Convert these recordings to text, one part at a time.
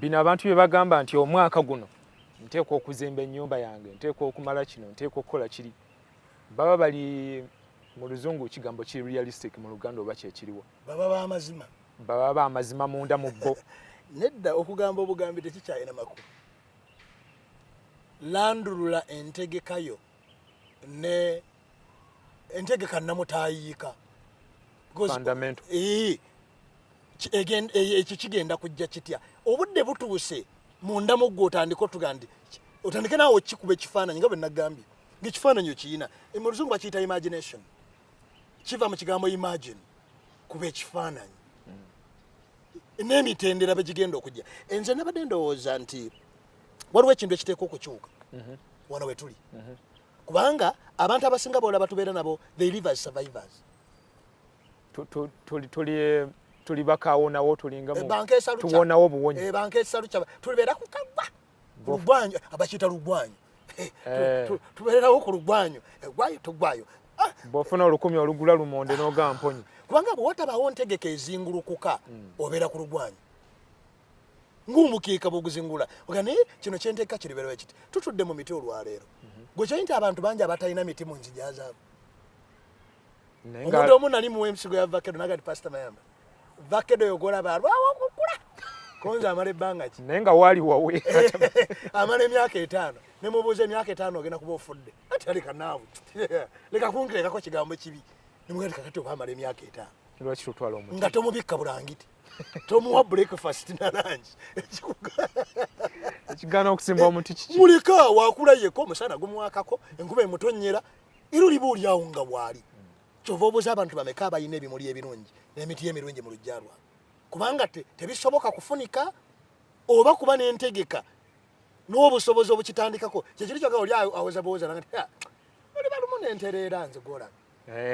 bino abantu bye bagamba nti omwaka guno nteekwa okuzimba ennyumba yange, nteekwa okumala kino, nteekwa okukola kiri, baba bali mu luzungu kigambo ki realistic, mu Luganda oba kyekiriwo, baba b'amazima, baba b'amazima munda mu bo. Nedda okugamba obugambi tekikyalina makulu. Landulula entegekayo ne entegeka namutayiika fundamental ekyo kigenda kujja kitya obudde butuuse munda mu gwo otandika otugandi otandike naawe okikuba ekifaananyi nga bwe nagambye ng'ekifaananyi okiyina mu luzungu bakiyita imagination, kiva mu kigambo imagine, kuba ekifaananyi n'emitendera begigenda okujja. Enze nabadde ndowooza nti waliwo ekintu ekiteeka okukyuka wano we tuli, kubanga abantu abasinga boolaba tubeera nabo they live as survivors. Tuli bakaawonawo, tulinga tuwonawo buwonyi. Banka esalu kyaba tubeera ku kagwa lugwanyu, abakiyita lugwanyu, tubeerawo ku lugwanyu, eggwayo tugwayo. Bw'ofuna olukumi olugula lumonde n'oga mponyi, kubanga bwe watabaawo ntegeka ezingulukuka obeera ku lugwanyu ng'omukiika bw'oguzingula oga naye kino kyenteeka kiribeerawo kiti tutudde mu miti olwaleero gwe kyoyi nti abantu bangi abatalina miti mu nzija zaabwe. Omuntu omu nali muwa emisigo ya vakedo naga nti Pastor Mayamba vakedo yogolaba alwawo okukula konza amala ebbanga ki naye nga waali wawe amala emyaka 5 ne mubuuza emyaka 5 ogenda kuba ofudde ati aleka naawe leka kunkirekako kigambo kibi nemugati kakati oba amala emyaka 5 lwaki tutwala omuti nga tomubikka bulangiti tomuwa breakfast na lunch ekigaana okusimba omuti kiki mulika wakula yeko omusana gumwakako enkuba emutonnyera era olibuulyawo nga bwali kyova obuuza abantu bameka abalina ebimuli ebirungi n'emiti emirungi mu lujja lwabwe, kubanga tebisoboka kufunika oba kuba n'entegeka n'obusobozi obukitandikako kyekiri kyokka oli awoza buwoza nanga ti oli balumu n'entereera nze golaba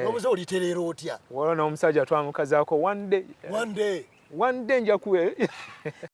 n'obuze olitereera otya waliwo n'omusajja twamukazaako one day nja kuwe